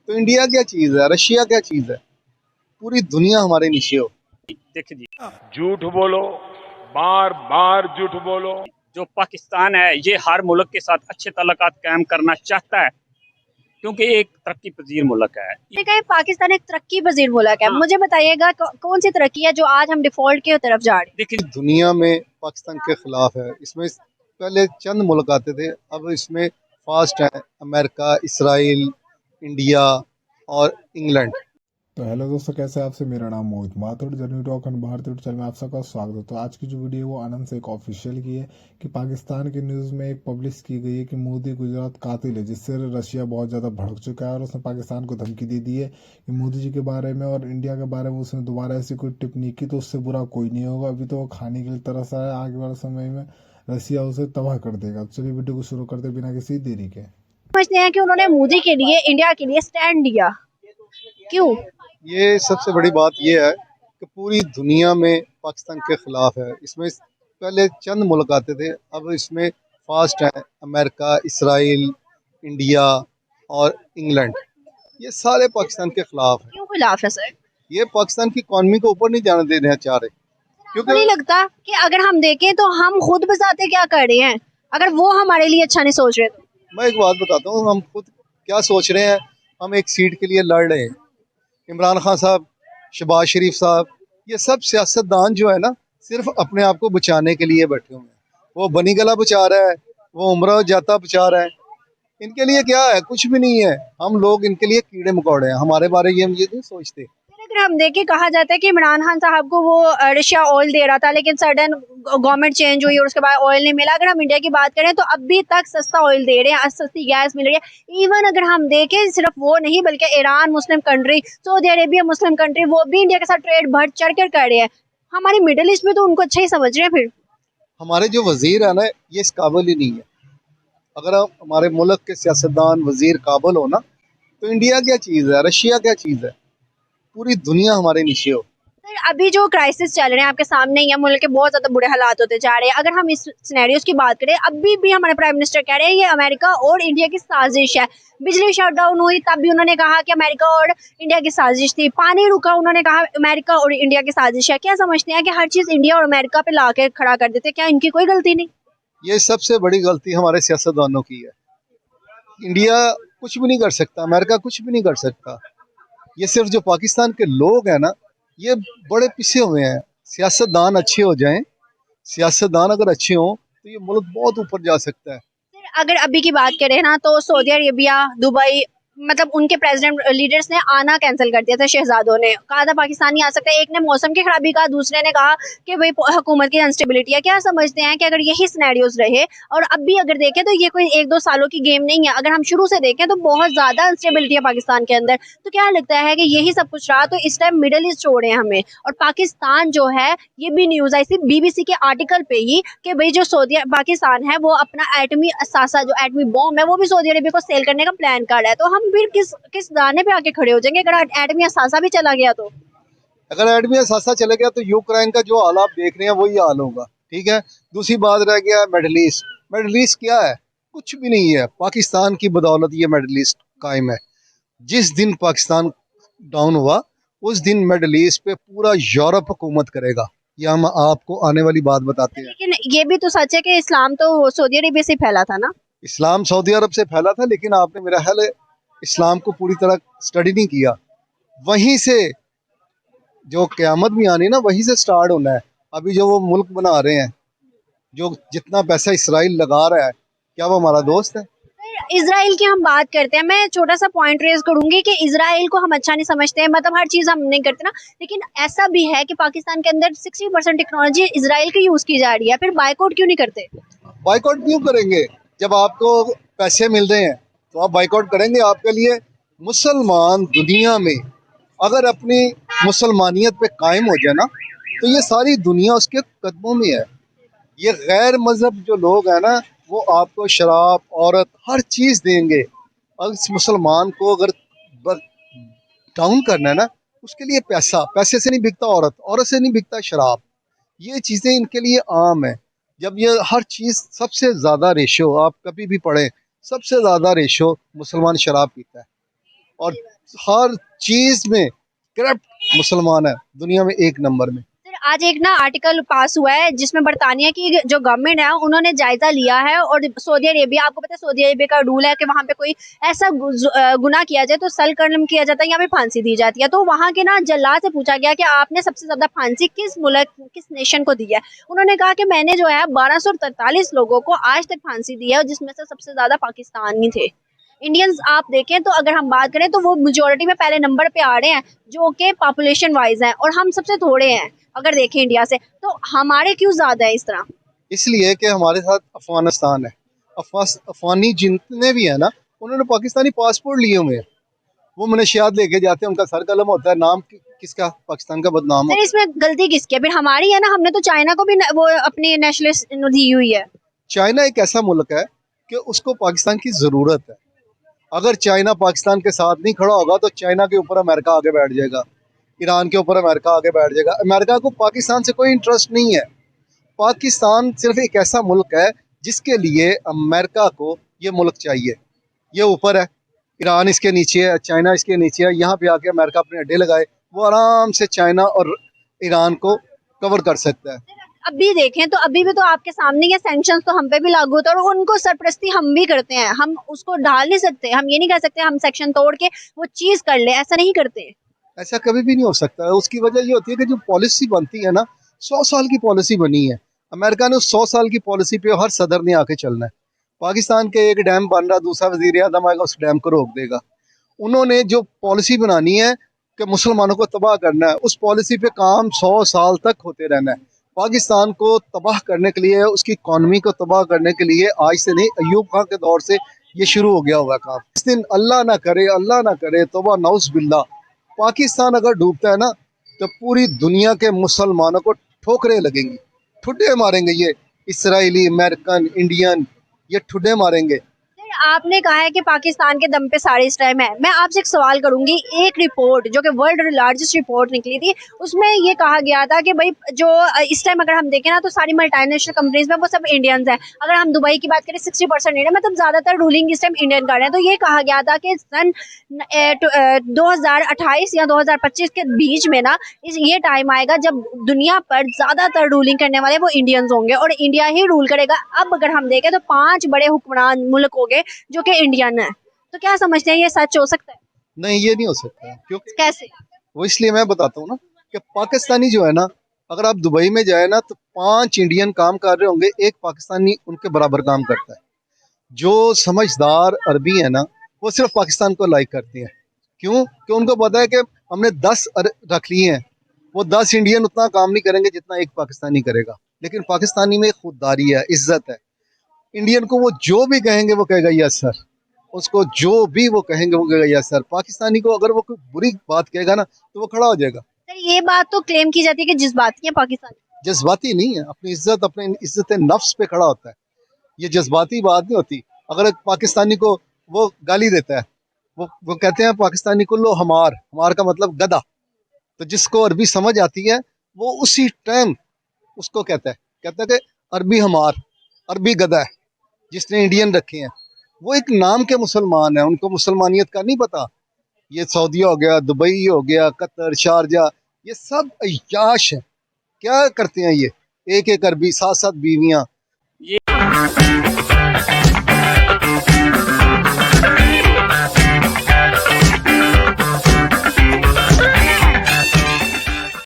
तो इंडिया क्या चीज़ है, रशिया क्या चीज़ है, पूरी दुनिया हमारे नीचे हो। देखिए जी, झूठ बोलो, बार बार झूठ बोलो। जो पाकिस्तान है ये हर मुल्क के साथ अच्छे ताल्लुकात कायम करना चाहता है क्योंकि ये एक तरक्की पजीर मुल्क है। कहा पाकिस्तान एक तरक्की पजीर मुल्क है। हाँ। मुझे बताइएगा कौन सी तरक्की है जो आज हम डिफॉल्ट की तरफ जा रहे हैं। देखिए दुनिया में पाकिस्तान के खिलाफ है। इसमें पहले चंद मुल्क आते थे, अब इसमें फास्ट है अमेरिका, इसराइल, इंडिया और इंग्लैंड। तो हेलो दोस्तों, कैसे हैं आपसे। मेरा नाम मोहित माथुर, जर्नी टॉक एंड भारतीय चैनल में आप सबका स्वागत है। तो आज की जो वीडियो है वो आनंद से एक ऑफिशियल की है कि पाकिस्तान की न्यूज़ में एक पब्लिश की गई है कि मोदी गुजरात कातिल है, जिससे रशिया बहुत ज़्यादा भड़क चुका है और उसने पाकिस्तान को धमकी दे दी है कि मोदी जी के बारे में और इंडिया के बारे में उसने दोबारा ऐसी कोई टिप्पणी की तो उससे बुरा कोई नहीं होगा। अभी तो वो खाने के लिए तरस आया, आगे वाले समय में रशिया उसे तबाह कर देगा। चलिए वीडियो को शुरू करते बिना किसी देरी के। समझते हैं कि उन्होंने मोदी के लिए, इंडिया के लिए स्टैंड लिया, क्यों? ये सबसे बड़ी बात ये है कि पूरी दुनिया में पाकिस्तान के खिलाफ है। इसमें पहले चंद मुल्क आते थे, अब इसमें फास्ट है अमेरिका, इसराइल, इंडिया और इंग्लैंड। ये सारे पाकिस्तान के खिलाफ है। क्यों खिलाफ है सर? ये पाकिस्तान की इकॉनमी को ऊपर नहीं जाने देना चाह रहे, आपको नहीं क्योंकि लगता कि अगर हम देखें तो हम खुद बजाते क्या कर रहे हैं, अगर वो हमारे लिए अच्छा नहीं सोच रहे तो? मैं एक बात बताता हूँ, हम खुद क्या सोच रहे हैं। हम एक सीट के लिए लड़ रहे हैं। इमरान खान साहब, शहबाज शरीफ साहब, ये सब सियासतदान जो है ना, सिर्फ अपने आप को बचाने के लिए बैठे हुए हैं। वो बनी गला बचा रहा है, वो उम्र जाता बचा रहा है। इनके लिए क्या है, कुछ भी नहीं है। हम लोग इनके लिए कीड़े मकोड़े हैं। हमारे बारे में ये नहीं सोचते। फिर अगर हम देखें, कहा जाता है कि इमरान खान साहब को वो रशिया ऑयल दे रहा था, लेकिन सडन गवर्नमेंट चेंज हुई और उसके बाद ऑयल नहीं मिला। अगर हम इंडिया की बात करें तो अभी तक सस्ता ऑयल दे रहे हैं, सस्ती गैस मिल रही है। इवन अगर हम देखें सिर्फ वो नहीं बल्कि Iran Muslim country, Saudi Arabia Muslim country, वो भी इंडिया के साथ ट्रेड बढ़ चढ़ कर कर रहे हैं। हमारी मिडिल ईस्ट में तो उनको अच्छा ही समझ रहे हैं। फिर हमारे जो वजीर है ना, ये इस काबिल ही नहीं है। अगर हमारे मुल्क के सियासतदान वजीर काबिल हो ना, तो इंडिया क्या चीज़ है, रशिया क्या चीज़ है, पूरी दुनिया हमारे नीचे हो। सर, अभी जो क्राइसिस चल रहे हैं आपके सामने ही है, मुल्क के बहुत ज्यादा बुरे हालात होते जा रहे हैं। अगर हम इस सिनेरियोस की बात करें, अभी भी हमारे प्राइम मिनिस्टर कह रहे हैं ये अमेरिका और इंडिया की साजिश है। बिजली शटडाउन हुई तब भी उन्होंने कहा कि अमेरिका और इंडिया की साजिश थी। पानी रुका, उन्होंने कहा अमेरिका और इंडिया की साजिश है। क्या समझते हैं कि हर चीज इंडिया और अमेरिका पे ला के खड़ा कर देते, क्या इनकी कोई गलती नहीं? ये सबसे बड़ी गलती हमारे सियासतदानों की है। इंडिया कुछ भी नहीं कर सकता, अमेरिका कुछ भी नहीं कर सकता। ये सिर्फ जो पाकिस्तान के लोग हैं ना, ये बड़े पिसे हुए हैं। सियासतदान अच्छे हो जाएं, सियासतदान अगर अच्छे हों तो ये मुल्क बहुत ऊपर जा सकता है। सर, अगर अभी की बात करें ना तो सऊदी अरेबिया, दुबई, मतलब उनके प्रेसिडेंट लीडर्स ने आना कैंसिल कर दिया था। शहजादों ने कहा था पाकिस्तान नहीं आ सकता। एक ने मौसम की खराबी कहा, दूसरे ने कहा कि भाई हुकूमत की अनस्टेबिलिटी है। क्या समझते हैं कि अगर यही सिनेरियोज रहे, और अब भी अगर देखें तो ये कोई एक दो सालों की गेम नहीं है, अगर हम शुरू से देखें तो बहुत ज्यादा अनस्टेबिलिटी है पाकिस्तान के अंदर। तो क्या लगता है कि यही सब कुछ रहा तो इस टाइम मिडिल ईस्ट छोड़े हमें, और पाकिस्तान जो है, ये भी न्यूज आई थी बीबीसी के आर्टिकल पे ही कि भाई जो सऊदी पाकिस्तान है वो अपना एटमी असासा, जो एटमी बॉम्ब है, वो भी सऊदी अरेबिया को सेल करने का प्लान कर रहा है। तो हम फिर किस दाने पे आके खड़े हो जाएंगे अगर एटमी असासा भी चला गया तो? अगर एडमी सासा चले गया तो यूक्रेन का जो हाल आप देख रहे हैं वही हाल होगा। ठीक है, दूसरी बात रह गया मिडल ईस्ट। मिडल ईस्ट क्या है, कुछ भी नहीं है। पाकिस्तान की बदौलत ये मिडल ईस्ट कायम है। जिस दिन पाकिस्तान डाउन हुआ, उस दिन मिडल ईस्ट पे पूरा यूरोप हुकूमत करेगा। ये हम आपको आने वाली बात बताते हैं। लेकिन ये भी तो सच है कि इस्लाम तो सऊदी अरेबिया से फैला था ना। इस्लाम सऊदी अरब से फैला था, लेकिन आपने मेरा ख्याल है इस्लाम को पूरी तरह स्टडी नहीं किया। वहीं से जो क़यामत भी आनी ना, वहीं से स्टार्ट होना है। अभी जो वो मुल्क बना रहे हैं, जो जितना पैसा इसराइल लगा रहा है, क्या वो हमारा दोस्त है? इसराइल की हम बात करते हैं, मैं छोटा सा पॉइंट रेज करूंगी कि इसराइल को हम अच्छा नहीं समझते हैं, मतलब हर चीज हम नहीं करते ना। लेकिन ऐसा भी है कि पाकिस्तान के अंदर 60% टेक्नोलॉजी इसराइल की यूज की जा रही है, फिर बायकॉट क्यों नहीं करते? बाइकआउट क्यों करेंगे? जब आपको पैसे मिल रहे हैं तो आप बाइकआउट करेंगे? आपके लिए मुसलमान दुनिया में अगर अपनी मुसलमानियत पे कायम हो जाए ना, तो ये सारी दुनिया उसके कदमों में है। ये गैर मजहब जो लोग हैं ना, वो आपको शराब, औरत, हर चीज़ देंगे। और इस मुसलमान को अगर डाउन करना है ना, उसके लिए पैसे से नहीं बिकता औरत, औरत से नहीं बिकता शराब। ये चीज़ें इनके लिए आम है। जब ये हर चीज़, सबसे ज़्यादा रेशो आप कभी भी पढ़ें, सबसे ज़्यादा रेशो मुसलमान शराब पीता है। और हर चीज में करप्ट मुसलमान है दुनिया में एक नंबर में। सर, आज एक ना आर्टिकल पास हुआ है जिसमें बरतानिया की जो गवर्नमेंट है उन्होंने जायजा लिया है और सऊदी अरेबिया, आपको पता है सऊदी अरेबिया का रूल है कि वहां पे कोई ऐसा गुनाह किया जाए तो सल कर्म किया जाता है या फिर फांसी दी जाती है। तो वहां के ना जल्लाद से पूछा गया कि आपने सबसे ज्यादा फांसी किस मुल्क, किस नेशन को दी है। उन्होंने कहा कि मैंने जो है 1243 लोगों को आज तक फांसी दी है, और जिसमें से सबसे ज्यादा पाकिस्तानी थे। इंडियंस आप देखें तो अगर हम बात करें तो वो मेजोरिटी में पहले नंबर पे आ रहे हैं, जो कि पॉपुलेशन वाइज हैं, और हम सबसे थोड़े हैं अगर देखें इंडिया से। तो हमारे क्यों ज्यादा है इस तरह? इसलिए कि हमारे साथ अफगानिस्तान है। अफगानी जितने भी है ना, उन्होंने पाकिस्तानी पासपोर्ट लिए हुए हैं। वो मनशियात लेके जाते हैं, उनका सर कलम होता है, नाम किसका? पाकिस्तान का बदनाम सर, होता इसमें गलती किसकी है? फिर हमारी है ना, हमने तो चाइना को भी वो अपनी नेशनलिस्ट दी हुई है। है। चाइना एक ऐसा मुल्क है कि उसको पाकिस्तान की ज़रूरत है। अगर चाइना पाकिस्तान के साथ नहीं खड़ा होगा तो चाइना के ऊपर अमेरिका आगे बैठ जाएगा, ईरान के ऊपर अमेरिका आगे बैठ जाएगा। अमेरिका को पाकिस्तान से कोई इंटरेस्ट नहीं है। पाकिस्तान सिर्फ एक ऐसा मुल्क है जिसके लिए अमेरिका को ये मुल्क चाहिए। ये ऊपर है, ईरान इसके नीचे है, चाइना इसके नीचे है। यहाँ पे आके अमेरिका अपने अड्डे लगाए, वो आराम से चाइना और ईरान को कवर कर सकता है। अभी देखें तो अभी भी तो आपके सामने ये सैंक्शंस तो हम पे भी लागू होता है, और उनको सरपरस्ती हम भी करते हैं। हम उसको ढाल नहीं सकते, हम ये नहीं कह सकते हम सेक्शन तोड़ के वो चीज कर ले, ऐसा नहीं करते। ऐसा कभी भी नहीं हो सकता है। उसकी वजह ये होती है कि जो पॉलिसी बनती है ना, 100 साल की पॉलिसी बनी है। अमेरिका ने उस 100 साल की पॉलिसी पे हर सदर ने आके चलना है। पाकिस्तान के एक डैम बन रहा, दूसरा वजीर आजम आएगा उस डैम को रोक देगा। उन्होंने जो पॉलिसी बनानी है कि मुसलमानों को तबाह करना है, उस पॉलिसी पे काम 100 साल तक होते रहना है। पाकिस्तान को तबाह करने के लिए, उसकी इकॉनमी को तबाह करने के लिए आज से नहीं, अयूब खान के दौर से ये शुरू हो गया हुआ काम। इस दिन अल्लाह ना करे तौबा नौज बिल्ला, पाकिस्तान अगर डूबता है ना तो पूरी दुनिया के मुसलमानों को ठोकरें लगेंगी, ठुड्डे मारेंगे ये इसराइली, अमेरिकन, इंडियन, ये ठुड्डे मारेंगे। सर, आपने कहा है कि पाकिस्तान के दम पे सारे इस टाइम है। मैं आपसे एक सवाल करूंगी। एक रिपोर्ट जो कि वर्ल्ड लार्जेस्ट रिपोर्ट निकली थी, उसमें ये कहा गया था कि भाई जो इस टाइम अगर हम देखें ना तो सारी मल्टीनेशनल कंपनीज में वो सब इंडियंस हैं। अगर हम दुबई की बात करें 60% इंडियन, मतलब ज्यादातर रूलिंग इस टाइम इंडियन कर रहे हैं। तो ये कहा गया था कि सन 2028 या 2025 के बीच में ना ये टाइम आएगा जब दुनिया पर ज्यादातर रूलिंग करने वाले वो इंडियंस होंगे और इंडिया ही रूल करेगा। अब अगर हम देखें तो 5 बड़े हुक्मरान मुल्क हो गए जो कि इंडियन है। तो क्या समझते हैं, ये सच हो सकता है? नहीं, ये नहीं हो सकता। क्यों? कैसे? वो इसलिए मैं बताता हूँ ना कि पाकिस्तानी जो है ना, अगर आप दुबई में जाए ना तो 5 इंडियन काम कर रहे होंगे, एक पाकिस्तानी उनके बराबर काम करता है। जो समझदार अरबी है ना, वो सिर्फ पाकिस्तान को लाइक करते हैं। क्यों? कि उनको पता है कि हमने 10 रख लिए हैं, वो 10 इंडियन उतना काम नहीं करेंगे जितना एक पाकिस्तानी करेगा। लेकिन पाकिस्तानी में खुददारी है, इज्जत है। इंडियन को वो जो भी कहेंगे वो कहेगा यस सर, उसको जो भी वो कहेंगे वो कहेगा यस सर। पाकिस्तानी को अगर वो कोई बुरी बात कहेगा ना तो वो खड़ा हो जाएगा। सर, ये बात तो क्लेम की जाती है कि जज्बाती है पाकिस्तान। जज्बाती नहीं है, अपनी इज्जत, अपने इज्जत नफ्स पे खड़ा होता है। ये जज्बाती बात नहीं होती। अगर एक पाकिस्तानी को वो गाली देता है, वो कहते हैं पाकिस्तानी को लो हमार, हमार का मतलब गधा। तो जिसको अरबी समझ आती है वो उसी टाइम उसको कहता है कि अरबी हमार, अरबी गधा है। जिसने इंडियन रखे हैं वो एक नाम के मुसलमान है, उनको मुसलमानियत का नहीं पता। ये सऊदीया हो गया, दुबई हो गया, कतर, शारजा, ये सब अय्याश है। क्या करते हैं ये? एक एक अरबी, 7-7 बीवियां,